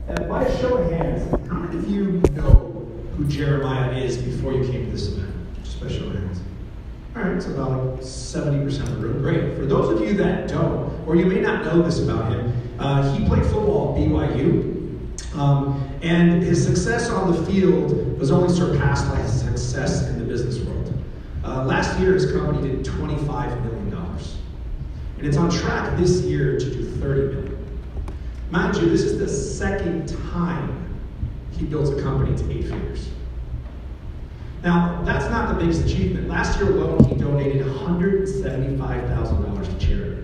By a show of hands, how many of you know who Jeremiah is before you came to this event? Just by a show of hands. All right, it's about 70% of the room. Great. For those of you that don't, or you may not know this about him, he played football at BYU. And his success on the field was only surpassed by his success in the business world. Last year, his company did $25 million. And it's on track this year to do $30 million. Mind you, this is the second time he builds a company to 8 figures. Now, that's not the biggest achievement. Last year alone, he donated $175,000 to charity.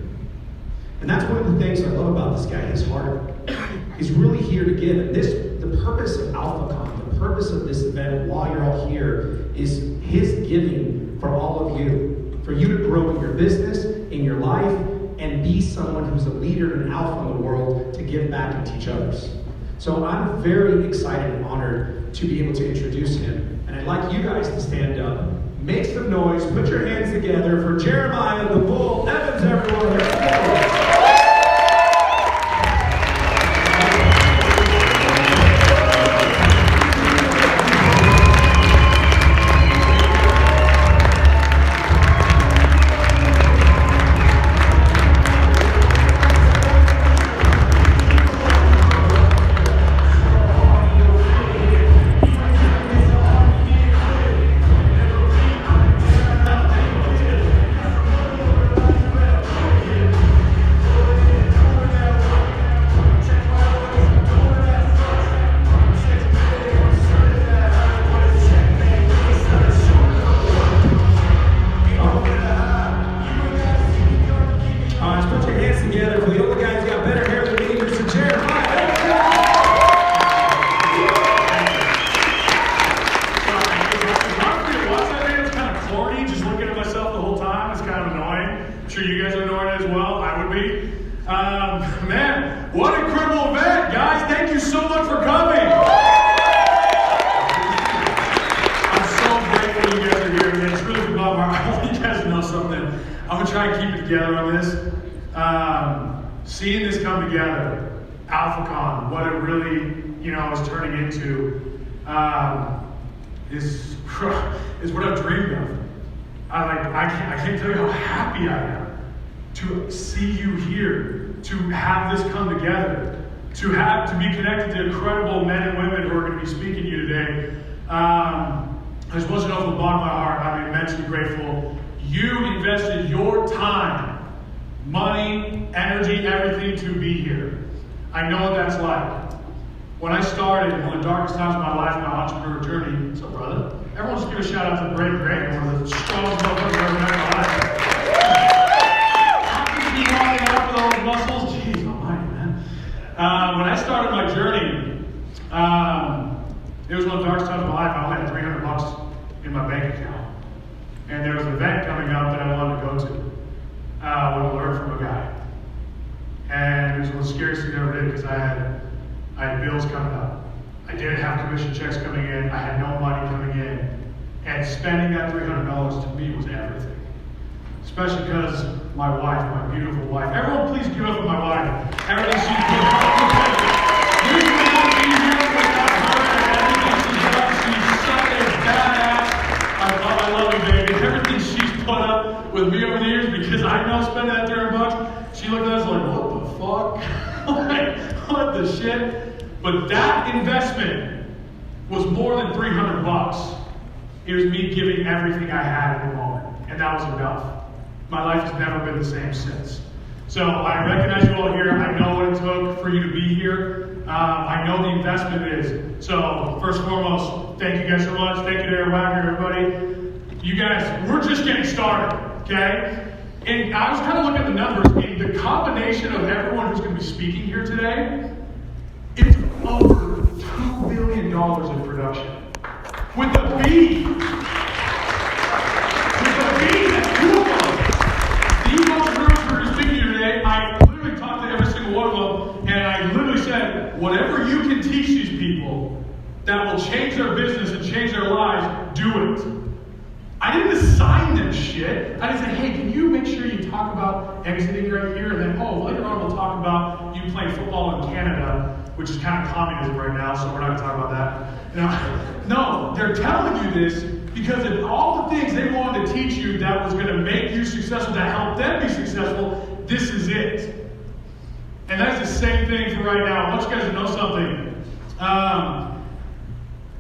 And that's one of the things I love about this guy, his heart. He's really here to give. And the purpose of AlphaCon, the purpose of this event, while you're all here, is his giving for all of you. For you to grow in your business, in your life, and be someone who's a leader and an alpha in the world to give back and teach others. So I'm very excited and honored to be able to introduce him. And I'd like you guys to stand up, make some noise, put your hands together for Jeremiah the Bull Evans, everyone. Man, what an incredible event, guys. Thank you so much for coming. I'm so grateful you guys are here, man. It's really good. I want you guys to know something. I'm going to try and keep it together on this. Seeing this come together, AlphaCon, what it really, is turning into, is what I've dreamed of. I can't tell you how happy I am to see you here, to have this come together, to be connected to incredible men and women who are going to be speaking to you today. I just want you to know from the bottom of my heart, I'm immensely grateful. You invested your time, money, energy, everything to be here. I know what that's like. When I started, one of the darkest times of my life, my entrepreneur journey, what's up, brother? Everyone just give a shout out to Brady Gray, one of the strongest motherfuckers I've ever met in my life. Up with all those muscles, jeez, almighty, man. When I started my journey, it was one of the darkest times of my life. I only had $300 in my bank account, and there was an event coming up that I wanted to go to. I wanted to learn from a guy, and it was one of the scariest things I ever did because I had bills coming up. I didn't have commission checks coming in. I had no money coming in, and spending that $300 to me was everything. Especially because my wife, my beautiful wife. Everyone please give up for my wife. Everything she's doing. We would not be here without her and everything she's done. She's such a badass. I love you, baby. Everything she's put up with me over the years, because I know spending that $300, she looked at us like, what the fuck? Like, what the shit? But that investment was more than $300. It was me giving everything I had in the moment. And that was enough. My life has never been the same since. So I recognize you all here. I know what it took for you to be here. I know the investment it is. So first and foremost, thank you guys so much. Thank you to Aaron Wagner, everybody. You guys, we're just getting started, okay? And I was kind of looking at the numbers, and the combination of everyone who's going to be speaking here today, it's over $2 billion in production. With the B. That's two of them. These entrepreneurs who are speaking here today, I literally talked to every single one of them, and I literally said, whatever you can teach these people that will change their business and change their lives, do it. I didn't assign them shit. I didn't say, hey, can you make sure you talk about exiting right here? And then, later on we'll talk about you playing football in Canada. which is kind of communism right now, so we're not going to talk about that. No, they're telling you this because of all the things they wanted to teach you that was going to make you successful, that help them be successful. This is it. And that's the same thing for right now. I want you guys to know something.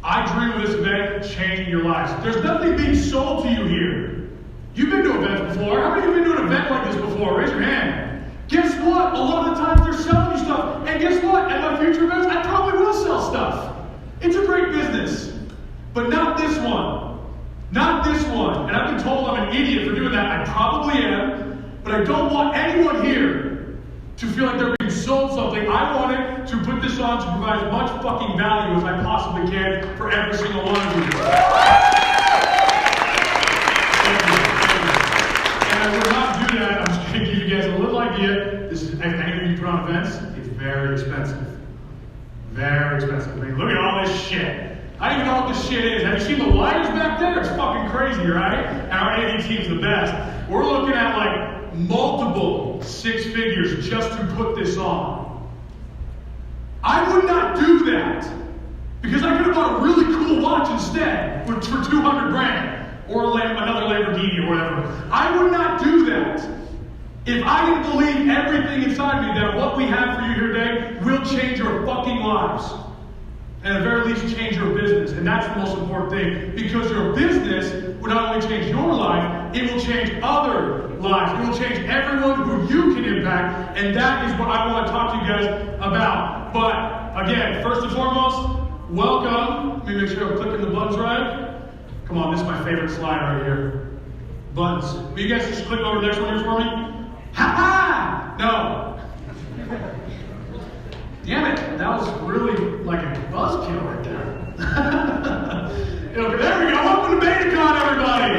I dream of this event changing your lives. There's nothing being sold to you here. You've been to events before. How many of you have been to an event like this before? Raise your hand. Guess what? A lot of the times they're selling you stuff. And guess what? At my future events, I probably will sell stuff. It's a great business. But not this one. Not this one. And I've been told I'm an idiot for doing that. I probably am. But I don't want anyone here to feel like they're being sold something. I wanted to put this on to provide as much fucking value as I possibly can for every single one of you. And I will not do that. I'm just going to give you guys a little idea. This is, any of you put on events, it's very expensive. Very expensive. I mean, look at all this shit. I don't even know what this shit is. Have you seen the wires back there? It's fucking crazy, right? And our AV team's the best. We're looking at like multiple six figures just to put this on. I would not do that because I could have bought a really cool watch instead for 200 grand or another Lamborghini or whatever. I would not do that if I didn't believe everything inside me that what we have for you here today will change your fucking lives. And at the very least, change your business. And that's the most important thing. Because your business will not only change your life, it will change other lives. It will change everyone who you can impact. And that is what I want to talk to you guys about. But, again, first and foremost, welcome. Let me make sure I'm clicking the buttons right. Come on, this is my favorite slide right here. Buttons. Will you guys just click over the next one here for me? Ha-ha! No. Damn it, that was really like a buzzkill right there. There we go, welcome to BetaCon, everybody!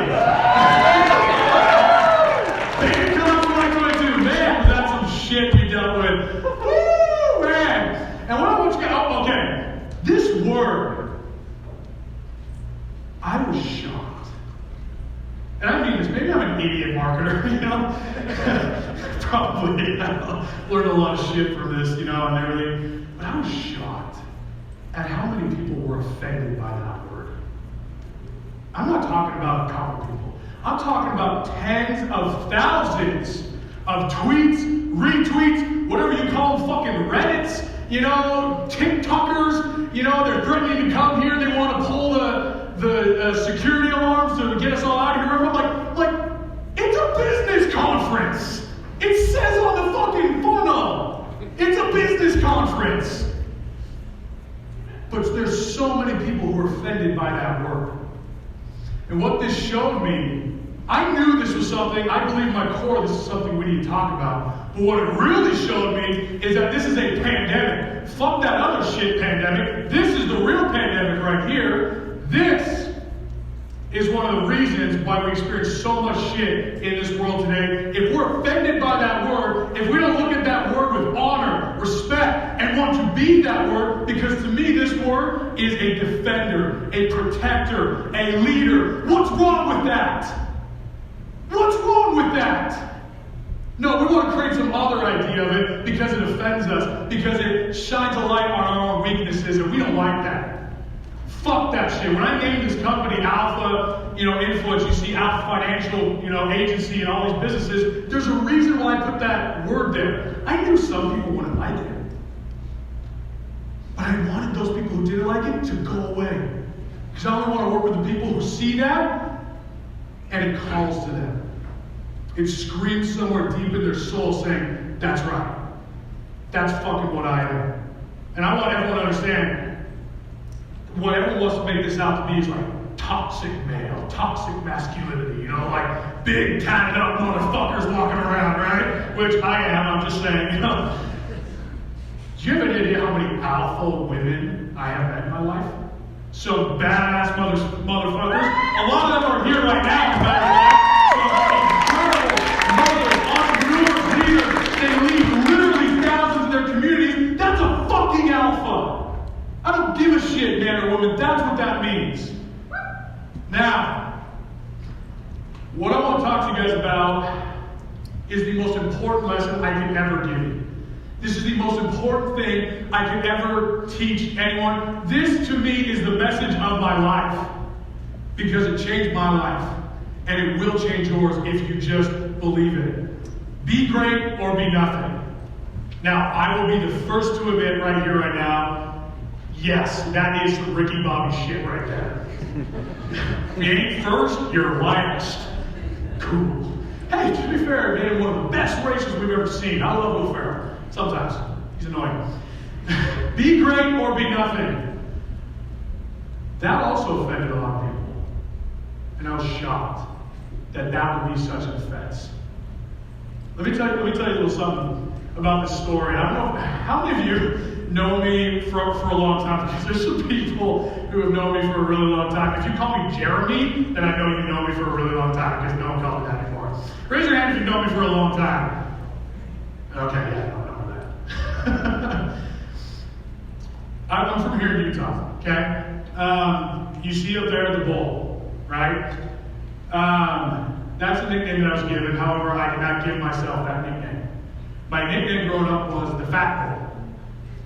BetaCon 2022, man, that's some shit we dealt with. Woo, man! And what I want you to okay, this word, I was shocked. And I mean this, maybe I'm an idiot marketer, you know? Probably, I learned a lot of shit from this, you know, and everything. But I was shocked at how many people were offended by that word. I'm not talking about a couple people. I'm talking about tens of thousands of tweets, retweets, whatever you call them, fucking Reddits, you know, TikTokers, you know, they're threatening to come here. They want to pull the security alarms to get us all out of here. I'm like, it's a business conference. It says on the fucking funnel, it's a business conference. But there's so many people who are offended by that word. And what this showed me, I knew this was something, I believe in my core this is something we need to talk about. But what it really showed me is that this is a pandemic. Fuck that other shit pandemic. This is the real pandemic right here. This is one of the reasons why we experience so much shit in this world today. If we're offended by that word, if we don't look at that word with honor, respect, and want to be that word, because to me this word is a defender, a protector, a leader. What's wrong with that? What's wrong with that? No, we want to create some other idea of it because it offends us, because it shines a light on our own weaknesses, and we don't like that. Fuck that shit. When I named this company Alpha, Influence, you see Alpha Financial, agency and all these businesses, there's a reason why I put that word there. I knew some people wouldn't like it. But I wanted those people who didn't like it to go away. Because I only want to work with the people who see that, and it calls to them. It screams somewhere deep in their soul saying, that's right. That's fucking what I am. And I want everyone to understand, what everyone wants to make this out to be is like toxic male, toxic masculinity, like big tatted up motherfuckers walking around, right? Which I am, I'm just saying, Do you have any idea how many alpha women I have met in my life? Some badass motherfuckers. A lot of them are here right now, as a matter of fact. Some incredible mothers, entrepreneurs, leaders. They lead literally thousands in their communities. That's a fucking alpha. I don't give a shit, man or woman. That's what that means. Now, what I want to talk to you guys about is the most important lesson I can ever give you. This is the most important thing I could ever teach anyone. This, to me, is the message of my life. Because it changed my life. And it will change yours if you just believe it. Be great or be nothing. Now, I will be the first to admit right here, right now, yes, that is some Ricky Bobby shit right there. If you ain't first, you're last. Cool. Hey, to be fair, man, one of the best races we've ever seen. I love Will Ferrell. Sometimes. He's annoying. Be great or be nothing. That also offended a lot of people. And I was shocked that that would be such an offense. Let me tell you a little something about this story. I don't know how many of you know me for a long time, because there's some people who have known me for a really long time. If you call me Jeremy, then I know you know me for a really long time, because no one calls me that anymore. Raise your hand if you've known me for a long time. Okay, yeah, I don't know that. I'm from here in Utah, okay? You see up there the bull, right? That's a nickname that I was given. However, I did not give myself that nickname. My nickname growing up was the Fat Bull.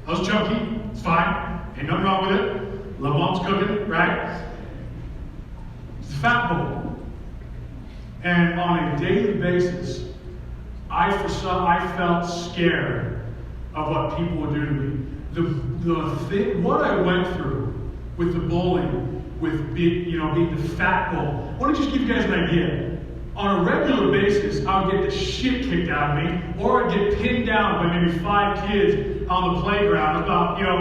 I was chunky. It's fine. Ain't nothing wrong with it. Love mom's cooking, right? It's the Fat Bull. And on a daily basis, I felt scared of what people would do to me. What I went through with the bullying, with being the Fat Bull. I want to just give you guys an idea. On a regular basis, I would get the shit kicked out of me, or I'd get pinned down by maybe 5 kids on the playground.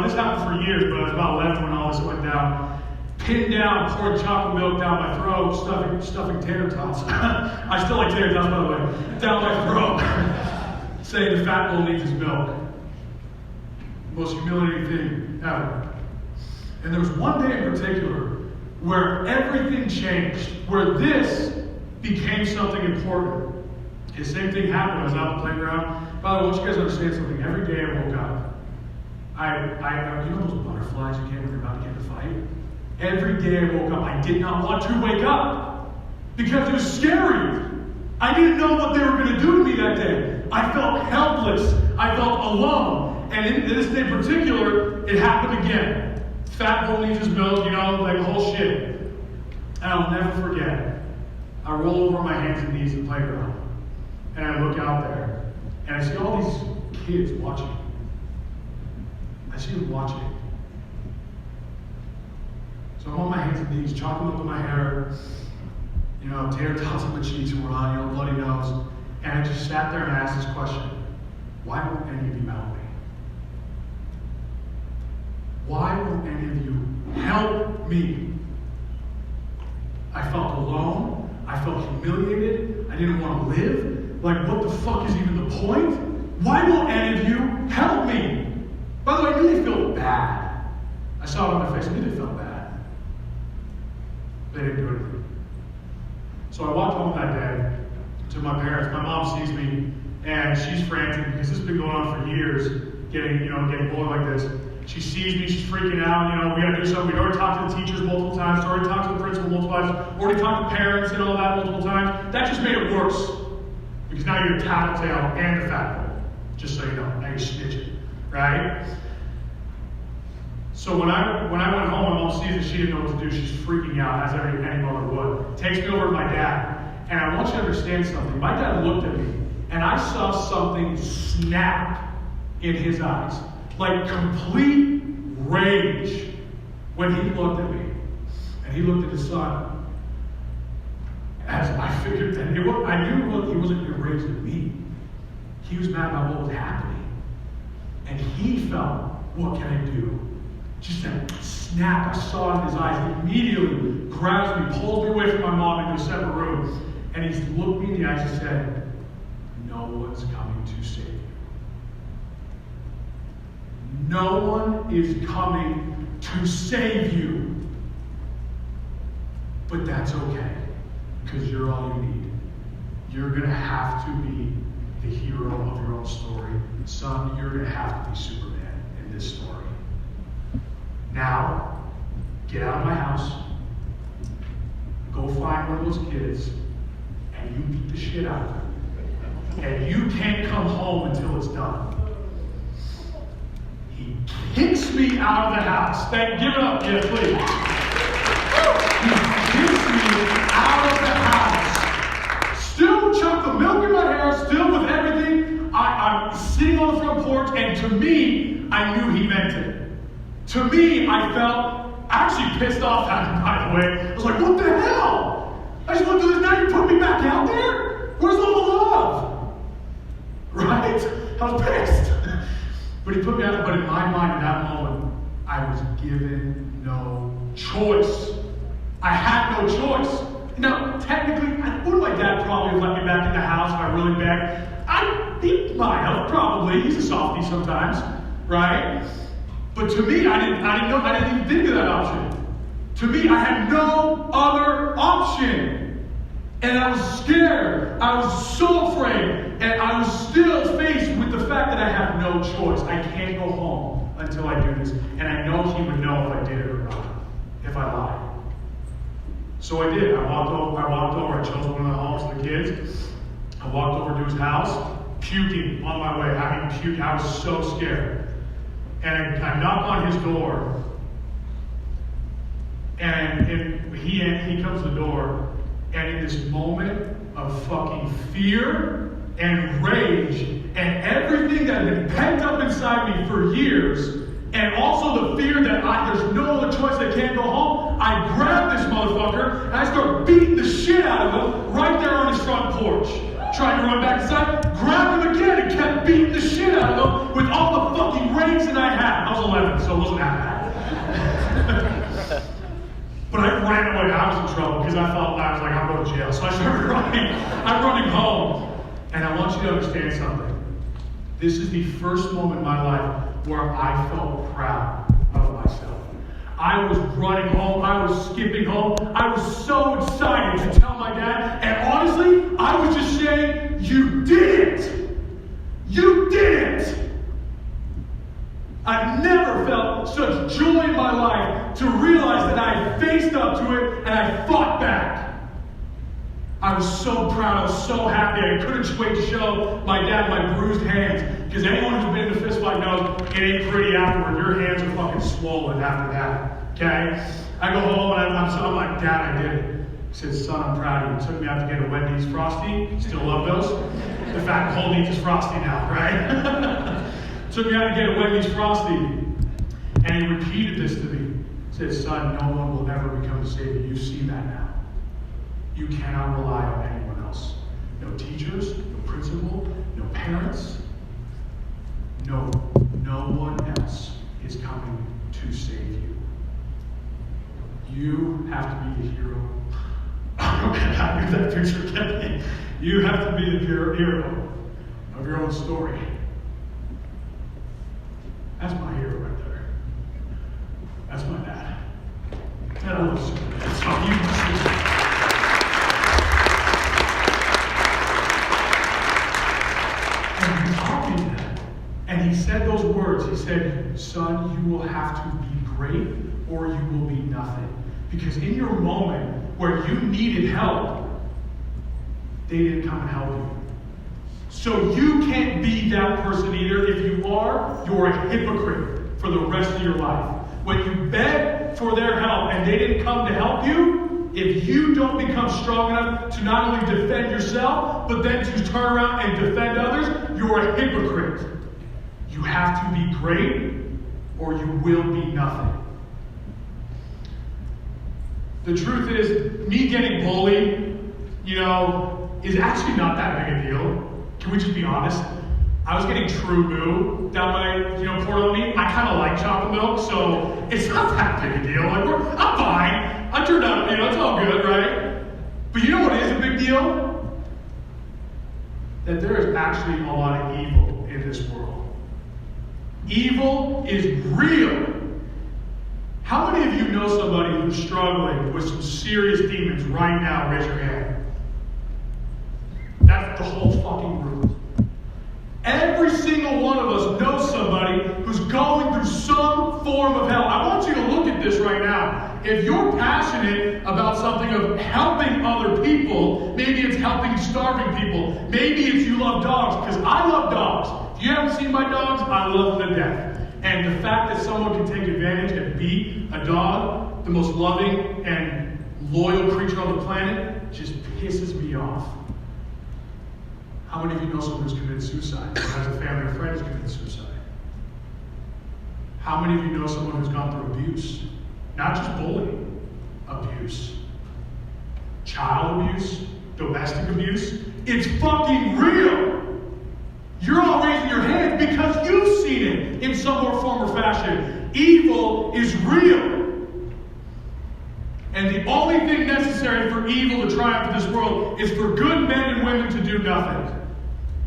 This happened for years, but I was about 11 when all this went down. Pinned down, pouring chocolate milk down my throat, stuffing tater tots. I still like tater tots, by the way. Down my throat, saying the Fat Bull needs his milk. Most humiliating thing ever. And there was one day in particular where everything changed, where this became something important. The same thing happened. I was out on the playground. By the way, I want you guys to understand something. Every day I woke up, you know those butterflies you get when you're about to get in a fight? Every day I woke up, I did not want to wake up because it was scary. I didn't know what they were going to do to me that day. I felt helpless. I felt alone. And in this day in particular, it happened again. Fat Bull needs his milk, like the whole shit. And I'll never forget. I roll over on my hands and knees in the playground. And I look out there. And I see all these kids watching. I see them watching. So I'm on my hands and knees, chocolate milk in my hair, tater tots on my cheeks were on, bloody nose. And I just sat there and asked this question. Why won't any of you help me? Why won't any of you help me? I felt alone. I felt humiliated. I didn't want to live. Like, what the fuck is even the point? Why won't any of you help me? By the way, I knew they felt bad. I saw it on their face. I knew they felt bad. They didn't do anything. So I walked home that day to my parents. My mom sees me, and she's frantic because this has been going on for years, getting bullied like this. She sees me, she's freaking out, we gotta do something. We already talked to the teachers multiple times, already talked to the principal multiple times, already talked to parents and all that multiple times. That just made it worse. Because now you're a tattletale and a Fat Bull. Just so you know, now you're snitching, right? So when I went home, my mom sees that she didn't know what to do. She's freaking out, as any mother would. Takes me over to my dad. And I want you to understand something. My dad looked at me, and I saw something snap in his eyes. Like complete rage when he looked at me. And he looked at his son. As I figured that I knew he wasn't enraged at me. He was mad about what was happening. And he felt, what can I do? Just that snap I saw in his eyes. He immediately grabs me, pulls me away from my mom into a separate room. And he looked me in the eyes and said, no one's coming to save you. No one is coming to save you. But that's okay, because you're all you need. You're going to have to be the hero of your own story. Son, you're going to have to be Superman in this story. Now, get out of my house, go find one of those kids, and you beat the shit out of them. And you can't come home until it's done. He kicks me out of the house. Give it up, yeah, please. He kicks me out of the house. Still with chocolate milk in my hair, still with everything. I'm sitting on the front porch, and to me, I knew he meant it. To me, I felt actually pissed off at him, by the way. I was like, what the hell? I just went through this, now you put me back out there? Where's all the love? Right? I was pissed. But he put me out, but in my mind at that moment, I was given no choice. I had no choice. Now, technically, would my dad probably have let me back in the house if I really begged? He might have, probably. He's a softie sometimes, right? But to me, I didn't even think of that option. To me, I had no other option. And I was scared. I was so afraid. And I was still faced with the fact that I have no choice. I can't go home until I do this. And I know he would know if I did it or not, if I lied. So I did. I walked over. I chose one of the homes for the kids. I walked over to his house, puking on my way. I mean, puking. I was so scared. And I knocked on his door. And he comes to the door. And in this moment of fucking fear and rage and everything that had been pent up inside me for years, and also the fear that there's no other choice, I can't go home, I grabbed this motherfucker and I started beating the shit out of him right there on his front porch. Tried to run back inside, grabbed him again and kept beating the shit out of him with all the fucking rage that I had. I was 11, so it wasn't that bad. But I ran away. I was in trouble because I was like, I'm going to jail. So I started running. I'm running home. And I want you to understand something. This is the first moment in my life where I felt proud of myself. I was running home. I was skipping home. I was so excited to tell my dad. And honestly, I was just saying, you did it. You did it. I've never felt such joy in my life to realize that I faced up to it and I fought back. I was so proud. I was so happy. I couldn't just wait to show my dad my bruised hands. Because anyone who's been in a fist fight knows it ain't pretty afterward. Your hands are fucking swollen after that. Okay? I go home and I'm like, Dad, I did it. He said, son, I'm proud of you. He took me out to get a Wendy's Frosty. Still love those. The fact Cole needs his Frosty now, right? Took me out to get a Wendy's Frosty. And he repeated this to me. He said, son, no one will ever become the Savior. You've seen that now. You cannot rely on anyone else. No teachers, no principal, no parents. No one else is coming to save you. You have to be the hero. I knew that picture kept me. You have to be the hero of your own story. That's my hero right there. That's my dad. And I love Superman. That's all you can see. And he taught me that. And he said those words. He said, son, you will have to be great or you will be nothing. Because in your moment where you needed help, they didn't come and help you. So you can't be that person either. If you are, you're a hypocrite for the rest of your life. When you beg for their help and they didn't come to help you, if you don't become strong enough to not only defend yourself, but then to turn around and defend others, you're a hypocrite. You have to be great or you will be nothing. The truth is, me getting bullied, is actually not that big a deal. Can we just be honest? I was getting true boo down my, poured on me. I kind of like chocolate milk, so it's not that big a deal. I'm fine. I turned out, it's all good, right? But you know what is a big deal? That there is actually a lot of evil in this world. Evil is real. How many of you know somebody who's struggling with some serious demons right now? Raise your hand. That's the whole fucking room. Every single one of us knows somebody who's going through some form of hell. I want you to look at this right now. If you're passionate about something of helping other people, maybe it's helping starving people, maybe it's you love dogs, because I love dogs. If you haven't seen my dogs, I love them to death. And the fact that someone can take advantage and beat a dog, the most loving and loyal creature on the planet, just pisses me off. How many of you know someone who's committed suicide, or has a family or friend who's committed suicide? How many of you know someone who's gone through abuse? Not just bullying, abuse. Child abuse, domestic abuse. It's fucking real. You're all raising your hands because you've seen it in some form or fashion. Evil is real. And the only thing necessary for evil to triumph in this world is for good men and women to do nothing.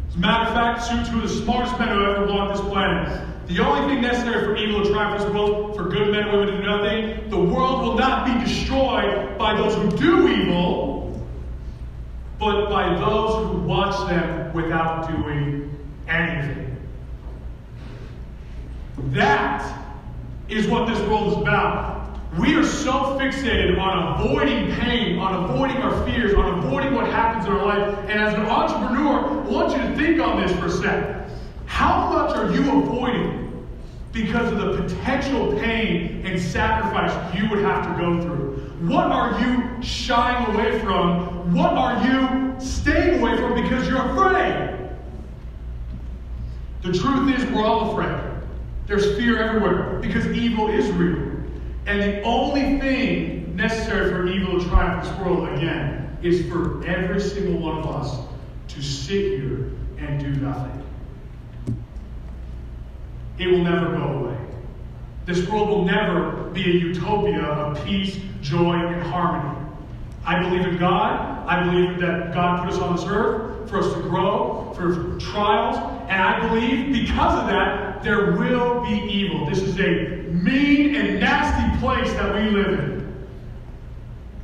As a matter of fact, two of the smartest men who ever walked this planet. The only thing necessary for evil to triumph in this world, for good men and women to do nothing, the world will not be destroyed by those who do evil, but by those who watch them without doing anything. That is what this world is about. We are so fixated on avoiding pain, on avoiding our fears, on avoiding what happens in our life. And as an entrepreneur, I want you to think on this for a second. How much are you avoiding because of the potential pain and sacrifice you would have to go through? What are you shying away from? What are you staying away from because you're afraid? The truth is, we're all afraid. There's fear everywhere because evil is real. And the only thing necessary for evil to triumph in this world, again, is for every single one of us to sit here and do nothing. It will never go away. This world will never be a utopia of peace, joy, and harmony. I believe in God. I believe that God put us on this earth for us to grow, for trials. And I believe because of that, there will be evil. This is a mean and nasty place that we live in.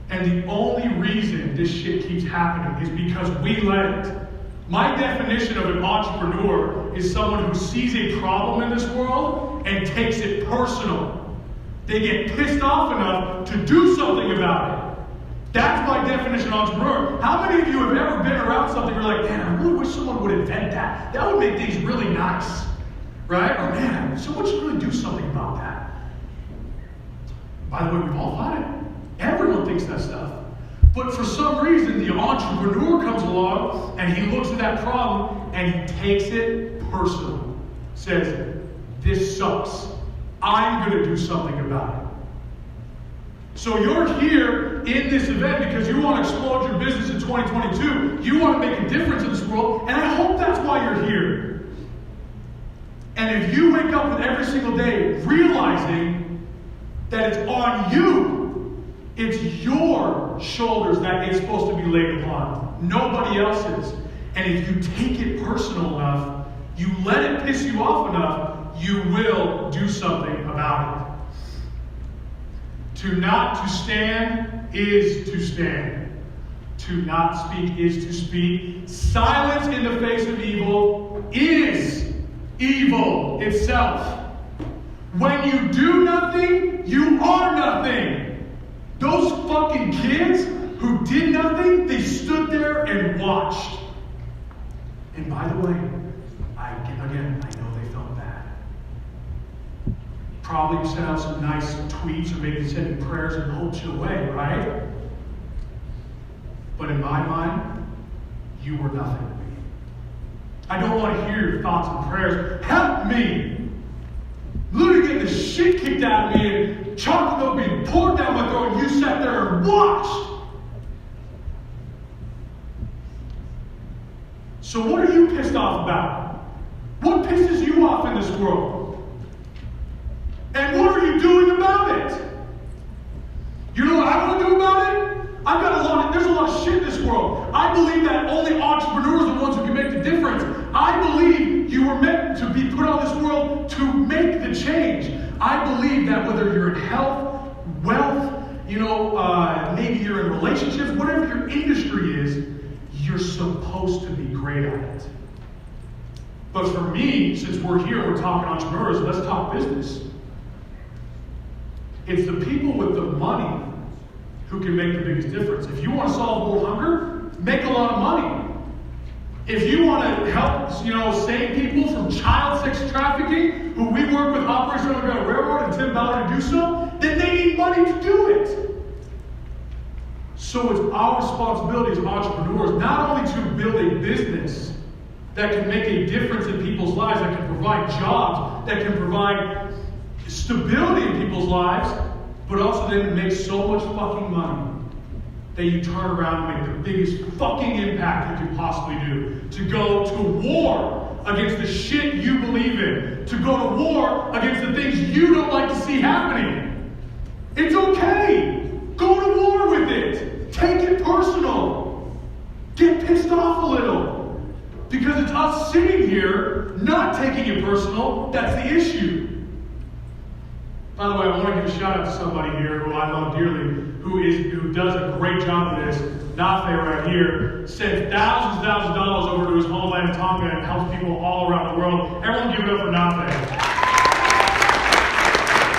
And the only reason this shit keeps happening is because we let it. My definition of an entrepreneur is someone who sees a problem in this world and takes it personal. They get pissed off enough to do something about it. That's my definition of entrepreneur. How many of you have ever been around something where you're like, man, I really wish someone would invent that. That would make things really nice. Right? Or man, someone should really do something about that. By the way, we've all thought it. Everyone thinks that stuff. But for some reason, the entrepreneur comes along and he looks at that problem and he takes it personal. Says, this sucks. I'm going to do something about it. So you're here in this event because you want to explode your business in 2022. You want to make a difference in this world, and I hope that's why you're here. And if you wake up with every single day realizing that it's on you, it's your shoulders that it's supposed to be laid upon, nobody else's. And if you take it personal enough, you let it piss you off enough, you will do something about it. To not to stand is to stand. To not speak is to speak. Silence in the face of evil is evil itself. When you do nothing, you are nothing. Those fucking kids who did nothing, they stood there and watched. And by the way, I know they felt bad. Probably sent out some nice tweets or maybe sending prayers and hopes your way, right? But in my mind, you were nothing to me. I don't want to hear your thoughts and prayers. Help me! Literally getting the shit kicked out of me and chocolate milk being poured down my throat, and you sat there and watched. So what are you pissed off about? What pisses you off in this world? And what are you doing about it? You know what I want to do about it? There's a lot of shit in this world. I believe that only entrepreneurs are the ones who can make the difference. I believe you were meant to be put on this world to make the change. I believe that whether you're in health, wealth, maybe you're in relationships, whatever your industry is, you're supposed to be great at it. But for me, since we're here, we're talking entrepreneurs, let's talk business. It's the people with the money who can make the biggest difference. If you want to solve world hunger, make a lot of money. If you want to help, save people from child sex trafficking, who we work with Operation Underground Railroad and Tim Ballard to do so, then they need money to do it. So it's our responsibility as entrepreneurs not only to build a business that can make a difference in people's lives, that can provide jobs, that can provide stability in people's lives, but also then to make so much fucking money that you turn around and make the biggest fucking impact you can possibly do. To go to war against the shit you believe in. To go to war against the things you don't like to see happening. It's okay. Go to war with it. Take it personal. Get pissed off a little. Because it's us sitting here not taking it personal that's the issue. By the way, I want to give a shout out to somebody here who I love dearly, who does a great job of this. Nafe right here sends thousands of dollars over to his homeland Tonga and helps people all around the world. Everyone give it up for Nafe.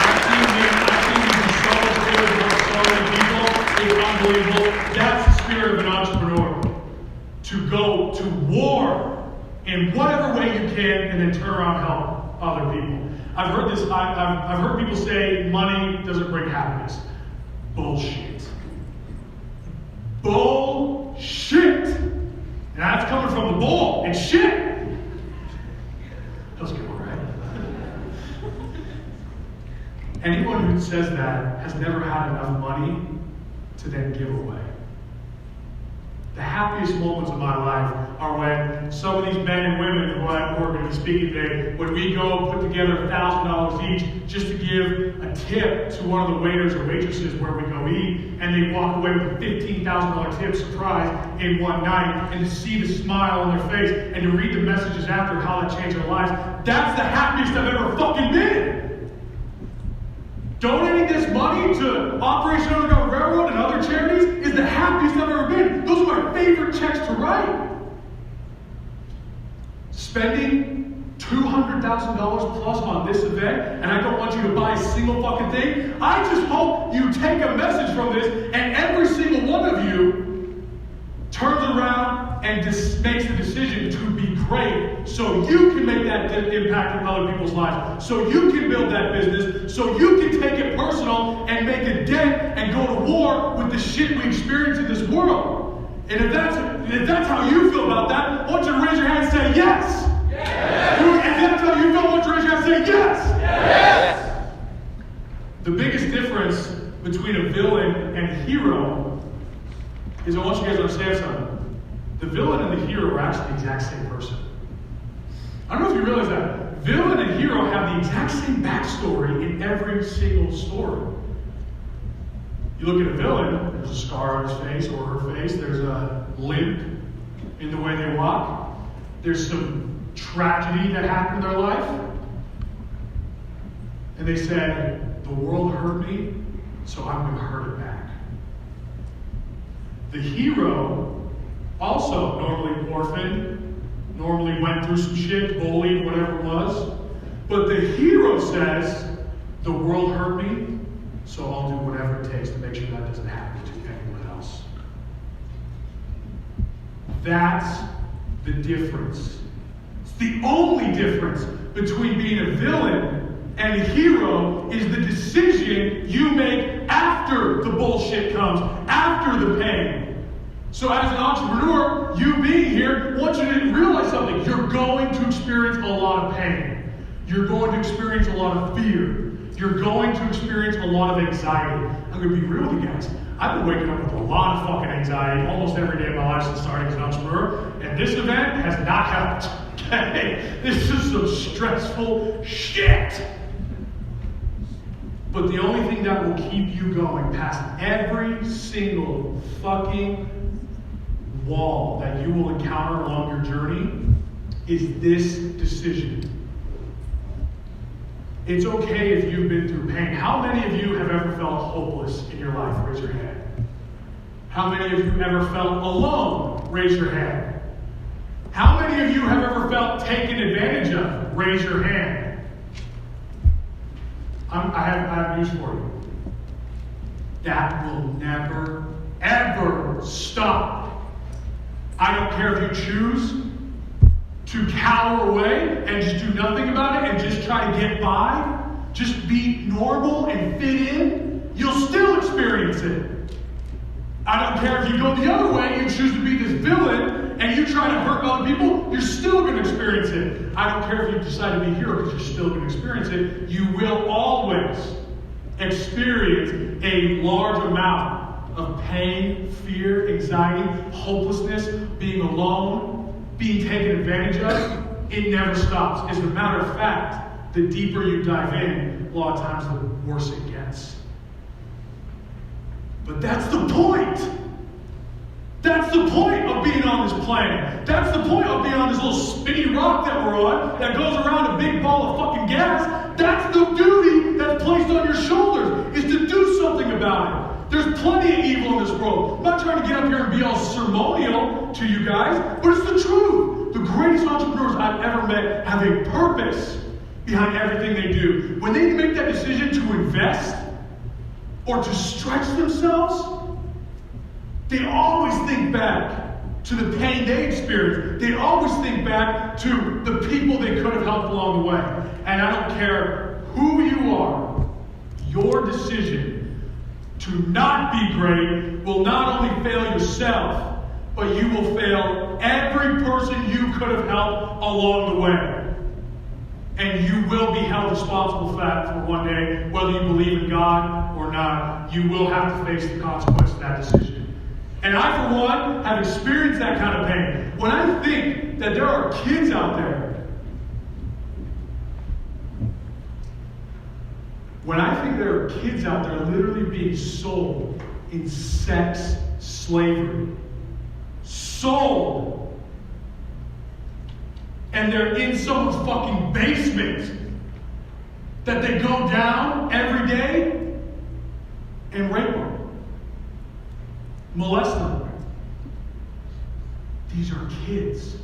I've seen him do so much good for so many people. It's unbelievable. That's the spirit of an entrepreneur. To go to war in whatever way you can and then turn around and help other people. I've heard this. I've heard people say money doesn't bring happiness. Bullshit. Bullshit. And that's coming from the bull. It's shit. That was a good one, right? Anyone who says that has never had enough money to then give away. The happiest moments of my life are when some of these men and women who we're going to be speaking today, when we go put together $1,000 each just to give a tip to one of the waiters or waitresses where we go eat, and they walk away with a $15,000 tip surprise in one night, and to see the smile on their face and to read the messages after how that changed their lives, that's the happiest I've ever fucking been. Donating this money to Operation Underground Railroad and other charities is the happiest I've ever been. Those are my favorite checks to write. Spending $200,000 plus on this event, and I don't want you to buy a single fucking thing. I just hope you take a message from this, and every single one of you turns around and makes the decision to be great so you can make that impact in other people's lives, so you can build that business, so you can take it personal and make a dent and go to war with the shit we experience in this world. And if that's how you feel about that, I want you to raise your hand and say yes. Yes. If that's how you feel, I want you to raise your hand and say yes. Yes. The biggest difference between a villain and a hero is I want you guys to understand something. The villain and the hero are actually the exact same person. I don't know if you realize that. Villain and hero have the exact same backstory in every single story. You look at a villain, there's a scar on his face or her face, there's a limp in the way they walk, there's some tragedy that happened in their life, and they said, the world hurt me, so I'm going to hurt it back. The hero, also normally orphaned, normally went through some shit, bullied, whatever it was. But the hero says, the world hurt me, so I'll do whatever it takes to make sure that doesn't happen to anyone else. That's the difference. It's the only difference between being a villain and a hero is the decision you make after the bullshit comes, after the pain. So as an entrepreneur, you being here, I want you to realize something. You're going to experience a lot of pain. You're going to experience a lot of fear. You're going to experience a lot of anxiety. I'm going to be real with you guys. I've been waking up with a lot of fucking anxiety almost every day of my life since starting as an entrepreneur, and this event has not helped. Okay? This is some stressful shit. But the only thing that will keep you going past every single fucking wall that you will encounter along your journey is this decision. It's okay if you've been through pain. How many of you have ever felt hopeless in your life? Raise your hand. How many of you ever felt alone? Raise your hand. How many of you have ever felt taken advantage of? Raise your hand. I have news for you. That will never, ever stop. I don't care if you choose to cower away and just do nothing about it and just try to get by, just be normal and fit in, you'll still experience it. I don't care if you go the other way, you choose to be this villain, and you try to hurt other people, you're still going to experience it. I don't care if you decide to be a hero, because you're still going to experience it. You will always experience a large amount of pain, fear, anxiety, hopelessness, being alone, being taken advantage of. It never stops. As a matter of fact, the deeper you dive in, a lot of times the worse it gets. But that's the point. That's the point of being on this planet. That's the point of being on this little spinny rock that we're on that goes around a big ball of fucking gas. That's the duty that's placed on your shoulders, is to do something about it. There's plenty of evil in this world. I'm not trying to get up here and be all sermonial to you guys, but it's the truth. The greatest entrepreneurs I've ever met have a purpose behind everything they do. When they make that decision to invest or to stretch themselves, they always think back to the pain they experienced. They always think back to the people they could have helped along the way. And I don't care who you are, your decision to not be great will not only fail yourself, but you will fail every person you could have helped along the way. And you will be held responsible for that for one day, whether you believe in God or not. You will have to face the consequence of that decision. And I, for one, have experienced that kind of pain. When I think that there are kids out there, literally being sold in sex slavery, sold, and they're in someone's fucking basement that they go down every day and rape them, molest them. These are kids,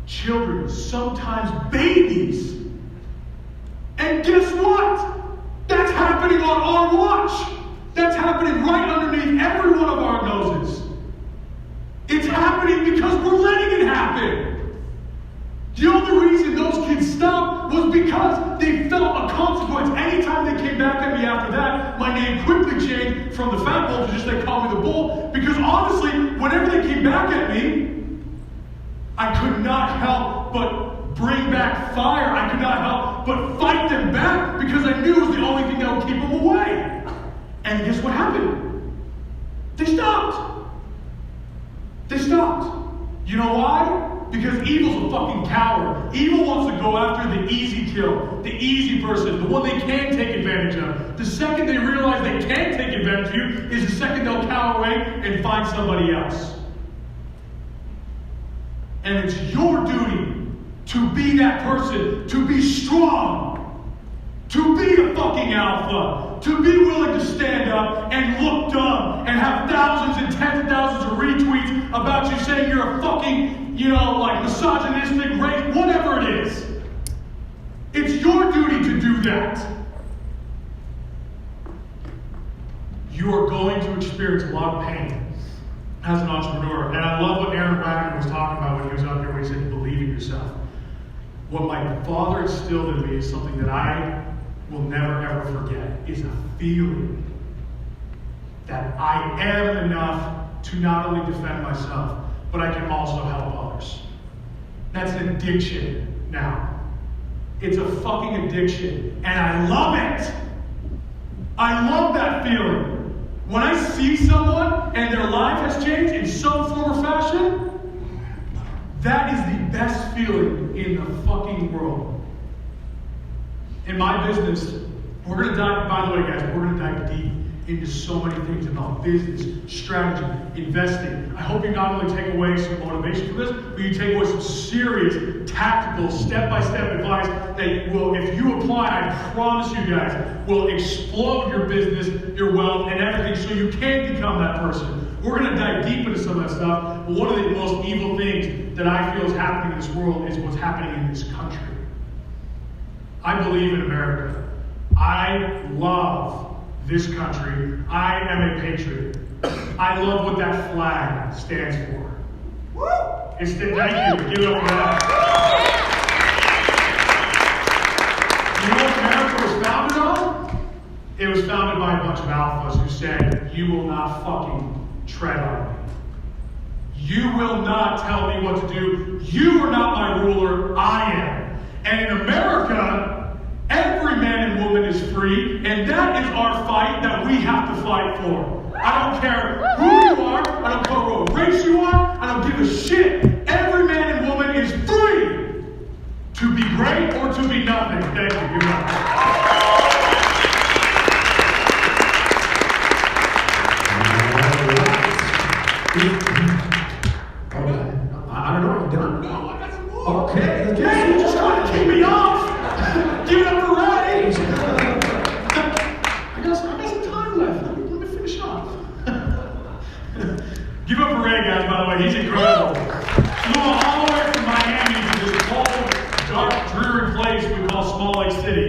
children, sometimes babies. And guess what? That's happening on our watch. That's happening right underneath every one of our noses. It's happening because we're letting it happen. The only reason those kids stopped was because they felt a consequence. Anytime they came back at me after that, my name quickly changed from the fat bull to just they call me the bull. Because honestly, whenever they came back at me, I could not help but bring back fire. I could not help but fight them back because I knew it was the only thing that would keep them away. And guess what happened? They stopped. They stopped. You know why? Because evil's a fucking coward. Evil wants to go after the easy kill, the easy person, the one they can take advantage of. The second they realize they can't take advantage of you is the second they'll cower away and find somebody else. And it's your duty to be that person, to be strong, to be a fucking alpha, to be willing to stand up and look dumb and have thousands and tens of thousands of retweets about you saying you're a fucking, like misogynistic, rape, whatever it is. It's your duty to do that. You are going to experience a lot of pain as an entrepreneur. And I love what Aaron Wagner was talking about when he was up here, when he said, believe in yourself. What my father instilled in me is something that I will never ever forget, is a feeling that I am enough to not only defend myself, but I can also help others. That's an addiction now. It's a fucking addiction. And I love it. I love that feeling. When I see someone and their life has changed in some form or fashion, that is the best feeling in the fucking world. In my business, we're going to dive, by the way guys, we're going to dive deep into so many things about business, strategy, investing. I hope you not only take away some motivation from this, but you take away some serious, tactical, step-by-step advice that will, if you apply, I promise you guys, will explode your business, your wealth, and everything so you can become that person. We're going to dive deep into some of that stuff, but one of the most evil things that I feel is happening in this world is what's happening in this country. I believe in America. I love this country. I am a patriot. I love what that flag stands for. Woo! Thank you. Give it up for that. You know what America was founded on? It was founded by a bunch of alphas who said, you will not fucking tread on me. You will not tell me what to do. You are not my ruler. I am. And in America, every man and woman is free, and that is our fight that we have to fight for. I don't care who you are. I don't care what race you are. I don't give a shit. Every man and woman is free to be great or to be nothing. Thank you. Good night. I don't know. Are you done? No, I got some more. Okay. Hey, you just trying to kick me off. Give it up for Ray. I got some time left. Let me finish off. Give up for Ray, guys, by the way. He's incredible. Flew all the way from Miami to this cold, dark, dreary place we call Small Lake City.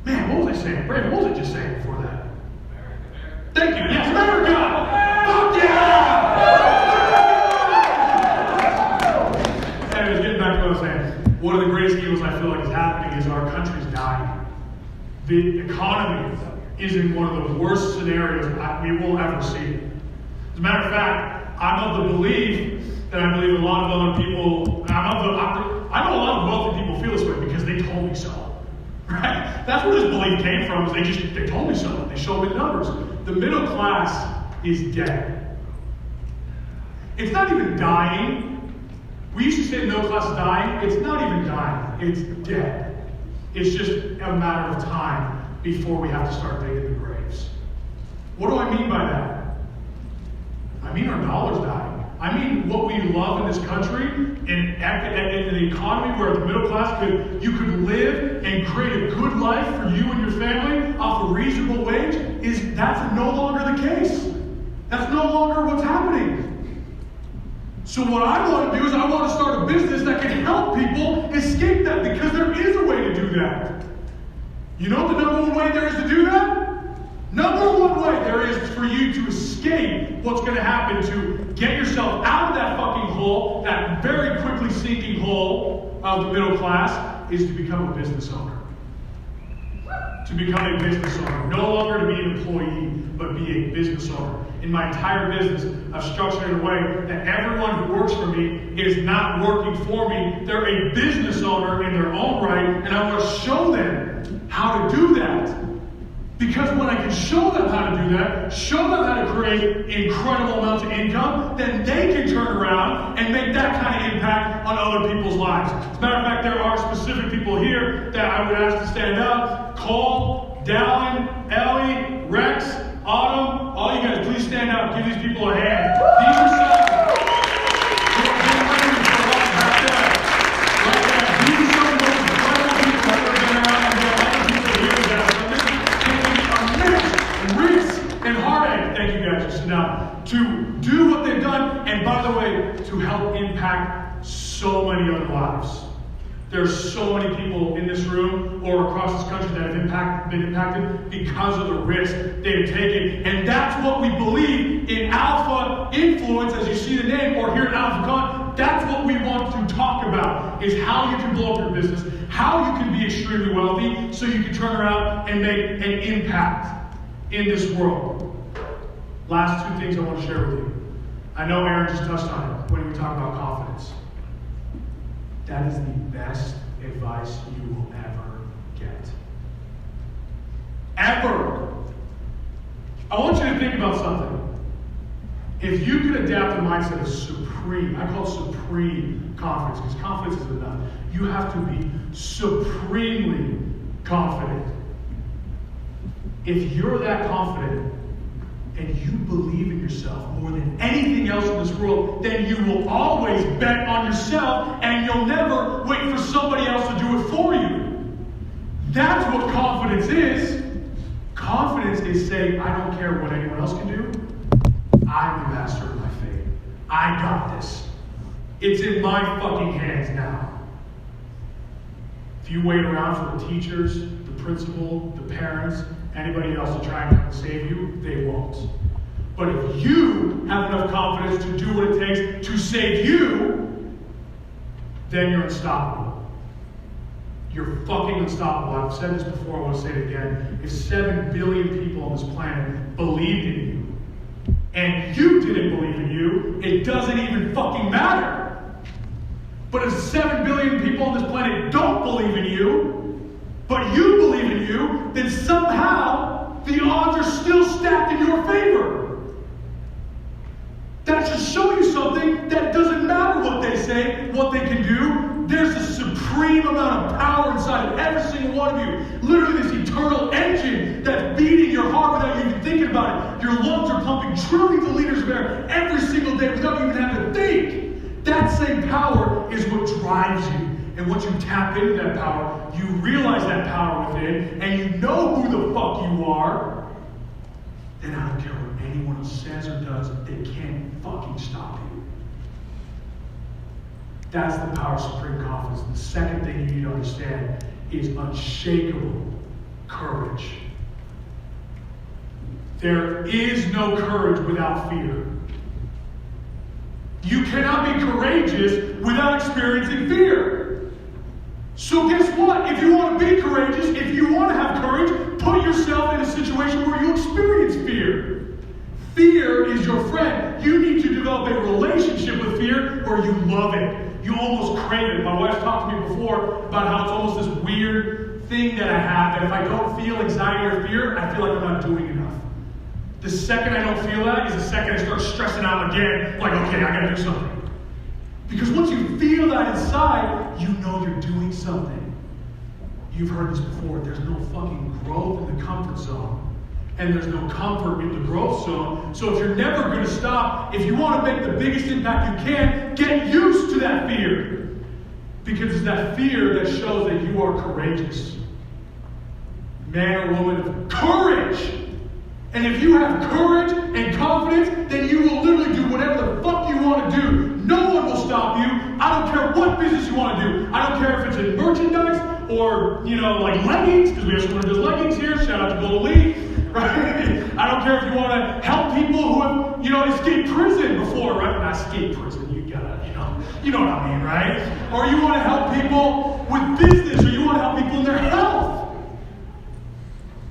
Man, what was I saying? Brandon, what was I just saying before that? Thank you. Yes, America! Fuck yeah! Anyways, getting back to what I was saying. One of the greatest evils I feel like is happening is our country's dying. The economy is in one of the worst scenarios we will ever see. As a matter of fact, I'm of the belief that I believe a lot of other people, I know a lot of wealthy people feel this way because they told me so. Right? That's where this belief came from, is they told me so. They showed me the numbers. The middle class is dead. It's not even dying. We used to say the middle class is dying. It's not even dying. It's dead. It's just a matter of time before we have to start digging the graves. What do I mean by that? I mean our dollar's dying. I mean what we love in this country, in an economy where the middle class you could live and create a good life for you and your family off a reasonable wage, that's no longer the case. That's no longer what's happening. So what I want to do is I want to start a business that can help people escape that, because there is a way to do that. You know what the number one way there is to do that? Number one way there is for you to escape what's going to happen, to get yourself out of that fucking hole, that very quickly sinking hole of the middle class, is to become a business owner. To become a business owner. No longer to be an employee, but be a business owner. In my entire business, I've structured it in a way that everyone who works for me is not working for me. They're a business owner in their own right, and I want to show them how to do that. Because when I can show them how to do that, show them how to create incredible amounts of income, then they can turn around and make that kind of impact on other people's lives. As a matter of fact, there are specific people here that I would ask to stand up. Cole, Dallin, Ellie, Rex, Autumn, all you guys, please stand up. Give these people a hand. These are some. These are some of the most incredible people I've ever been around, and there are other people here that and heartache, thank you guys, just now, to do what they've done, and by the way, to help impact so many other lives. There's so many people in this room or across this country that have been impacted because of the risk they've taken. And that's what we believe in Alpha Influence, as you see the name, or here at AlphaCon. That's what we want to talk about, is how you can blow up your business, how you can be extremely wealthy, so you can turn around and make an impact in this world. Last two things I want to share with you. I know Aaron just touched on it when we talk about confidence. That is the best advice you will ever get. Ever. I want you to think about something. If you could adapt a mindset of supreme, I call it supreme confidence, because confidence is enough. You have to be supremely confident. If you're that confident, and you believe in yourself more than anything else in this world, then you will always bet on yourself, and you'll never wait for somebody else to do it for you. That's what confidence is. Confidence is saying, I don't care what anyone else can do. I'm the master of my fate. I got this. It's in my fucking hands now. If you wait around for the teachers, the principal, the parents, anybody else to try and come and save you, they won't. But if you have enough confidence to do what it takes to save you, then you're unstoppable. You're fucking unstoppable. I've said this before, I want to say it again. If 7 billion people on this planet believed in you, and you didn't believe in you, it doesn't even fucking matter. But if 7 billion people on this planet don't believe in you, but you believe in you, then somehow the odds are still stacked in your favor. That should show you something that doesn't matter what they say, what they can do. There's a supreme amount of power inside of every single one of you. Literally this eternal engine that's beating your heart without you even thinking about it. Your lungs are pumping trillions of liters of air every single day without you even having to think. That same power is what drives you. And once you tap into that power, you realize that power within, and you know who the fuck you are, then I don't care what anyone else says or does, they can't fucking stop you. That's the power of supreme confidence. The second thing you need to understand is unshakable courage. There is no courage without fear. You cannot be courageous without experiencing fear. So guess what? If you want to be courageous, if you want to have courage, put yourself in a situation where you experience fear. Fear is your friend. You need to develop a relationship with fear where you love it. You almost crave it. My wife's talked to me before about how it's almost this weird thing that I have, that if I don't feel anxiety or fear, I feel like I'm not doing enough. The second I don't feel that is the second I start stressing out again, like, okay, I gotta do something. Because once you feel that inside, you know you're doing something. You've heard this before, there's no fucking growth in the comfort zone. And there's no comfort in the growth zone. So if you're never going to stop, if you want to make the biggest impact you can, get used to that fear. Because it's that fear that shows that you are courageous. Man or woman of courage. And if you have courage and confidence, then you will literally do whatever the fuck you want to do. No one will stop you. I don't care what business you want to do. I don't care if it's in merchandise or, like leggings, because we have someone who does leggings here. Shout out to Golden Lee. Right? I don't care if you want to help people who have, escaped prison before, right? Not escaped prison, you gotta, you know what I mean, right? Or you want to help people with business, or you want to help people in their health.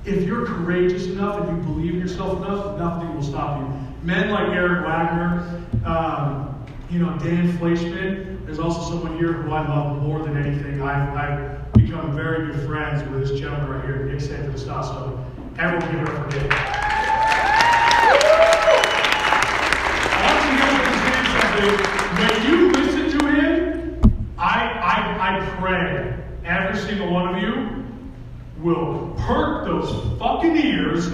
If you're courageous enough and you believe in yourself enough, nothing will stop you. Men like Eric Wagner, Dan Fleischman. There's also someone here who I love more than anything. I've become very good friends with this gentleman right here, Nick Santonastasso. Everyone give it up for Nick. I want you guys to understand something. When you listen to him, I pray every single one of you will perk those fucking ears,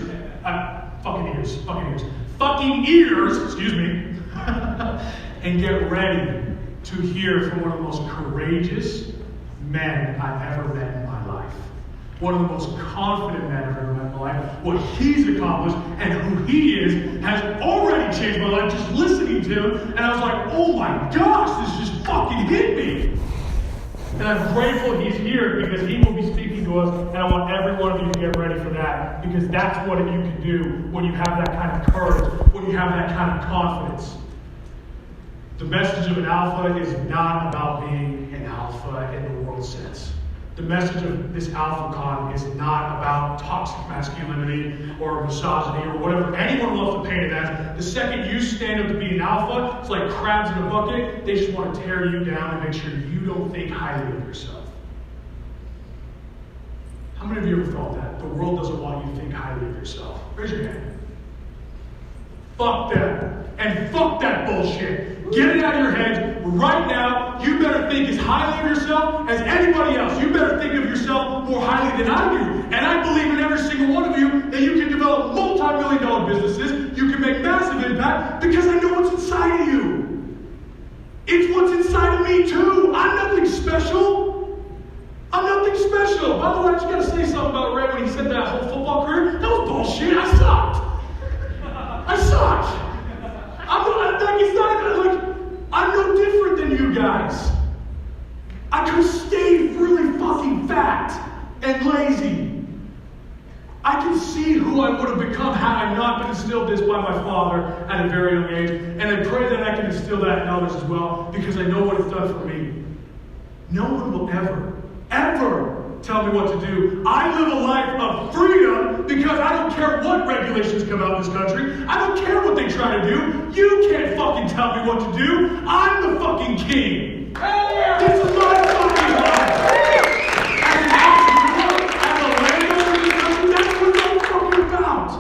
and get ready to hear from one of the most courageous men I've ever met in my life. One of the most confident men I've ever met in my life. What he's accomplished and who he is has already changed my life just listening to him. And I was like, oh my gosh, this just fucking hit me. And I'm grateful he's here because he will be speaking to us. And I want every one of you to get ready for that. Because that's what you can do when you have that kind of courage, when you have that kind of confidence. The message of an alpha is not about being an alpha in the world sense. The message of this Alpha Con is not about toxic masculinity or misogyny or whatever anyone loves to paint it as. The second you stand up to be an alpha, it's like crabs in a bucket. They just want to tear you down and make sure you don't think highly of yourself. How many of you ever felt that? The world doesn't want you to think highly of yourself. Raise your hand. Fuck them. And fuck that bullshit. Get it out of your heads right now. You better think as highly of yourself as anybody else. You better think of yourself more highly than I do. And I believe in every single one of you that you can develop multi-million-dollar businesses. You can make massive impact because I know what's inside of you. It's what's inside of me too. I'm nothing special. I'm nothing special. By the way, I just got to say something about Ray when he said that whole football career. That was bullshit. I sucked. I'm no different than you guys. I could have stayed really fucking fat and lazy. I can see who I would have become had I not been instilled this by my father at a very young age. And I pray that I can instill that in others as well, because I know what it's done for me. No one will ever tell me what to do. I live a life of freedom because I don't care what regulations come out in this country. I don't care what they try to do. You can't fucking tell me what to do. I'm the fucking king. This is my fucking life. As a landowner in this country, that's what it's fucking about.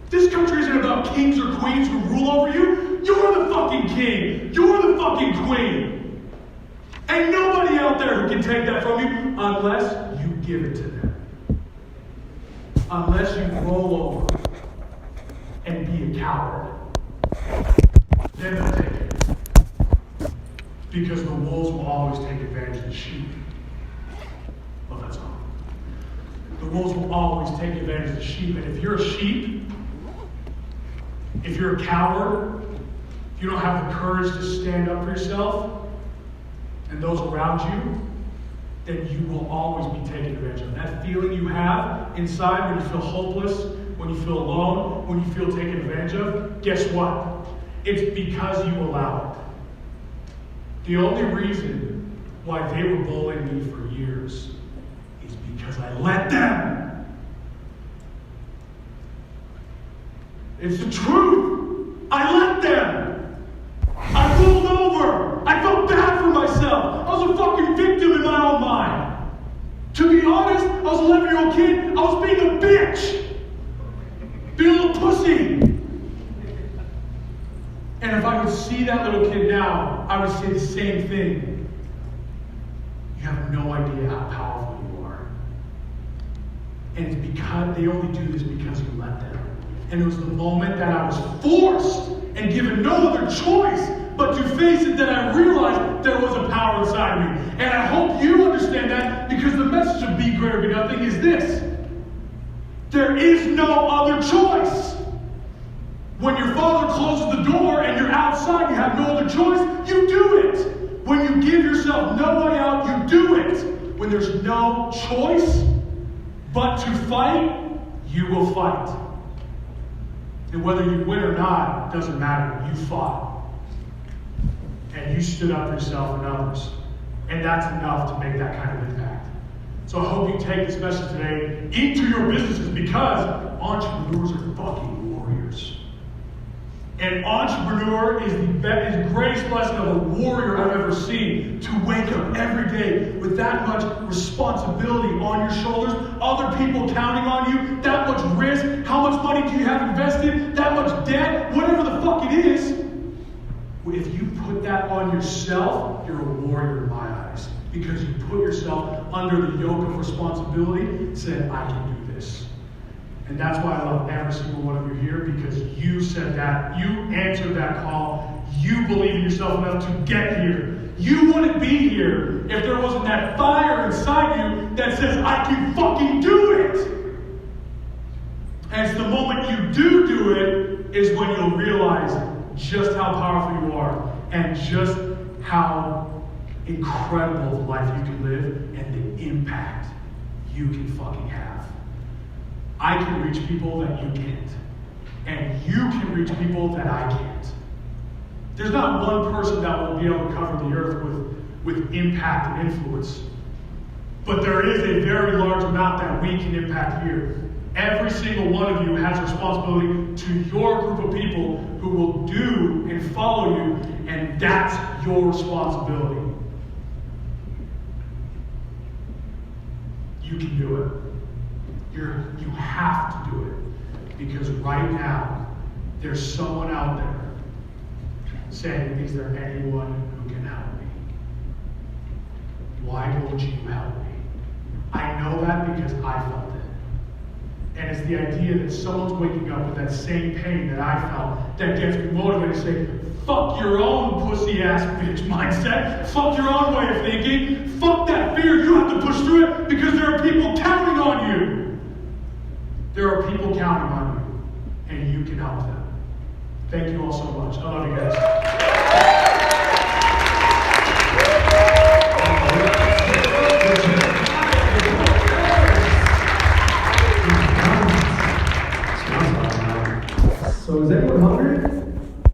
This country isn't about kings or queens who rule over you. You're the fucking king. You're the fucking queen. Ain't nobody out there who can take that from you unless you give it to them. Unless you roll over and be a coward. Then they'll take it. Because the wolves will always take advantage of the sheep. Well, that's all. The wolves will always take advantage of the sheep. And if you're a sheep, if you're a coward, if you don't have the courage to stand up for yourself, and those around you, then you will always be taken advantage of. That feeling you have inside when you feel hopeless, when you feel alone, when you feel taken advantage of, guess what? It's because you allow it. The only reason why they were bullying me for years is because I let them. It's the truth. I let them. I rolled over. I felt bad for myself. I was a fucking victim in my own mind. To be honest, I was an 11-year-old kid. I was being a bitch. Being a little pussy. And if I would see that little kid now, I would say the same thing. You have no idea how powerful you are. And it's because they only do this because you let them. And it was the moment that I was forced and given no other choice but to face it that I realized there was a power inside of me. And I hope you understand that, because the message of Be Great or Be Nothing is this. There is no other choice. When your father closes the door and you're outside, you have no other choice, you do it. When you give yourself no way out, you do it. When there's no choice but to fight, you will fight. And whether you win or not, doesn't matter. You fought. And you stood up for yourself and others. And that's enough to make that kind of impact. So I hope you take this message today into your businesses, because entrepreneurs are fucking warriors. An entrepreneur is the greatest blessing of a warrior I've ever seen. To wake up every day with that much responsibility on your shoulders, other people counting on you, that much risk, how much money do you have invested, that much debt, whatever the fuck it is. If you put that on yourself, you're a warrior in my eyes. Because you put yourself under the yoke of responsibility and said, I can do this. And that's why I love every single one of you here, because you said that. You answered that call. You believe in yourself enough to get here. You wouldn't be here if there wasn't that fire inside you that says, I can fucking do it. And it's the moment you do it is when you'll realize just how powerful you are and just how incredible the life you can live and the impact you can fucking have. I can reach people that you can't. And you can reach people that I can't. There's not one person that will be able to cover the earth with impact and influence. But there is a very large amount that we can impact here. Every single one of you has a responsibility to your group of people who will do and follow you, and that's your responsibility. You can do it. You have to do it. Because right now, there's someone out there saying, is there anyone who can help me? Why won't you help me? I know that because I felt it. And it's the idea that someone's waking up with that same pain that I felt that gets me motivated to say, fuck your own pussy-ass bitch mindset. Fuck your own way of thinking. Fuck that fear. You have to push through it because there are people counting on you. There are people counting on you, and you can help them. Thank you all so much. I love you guys.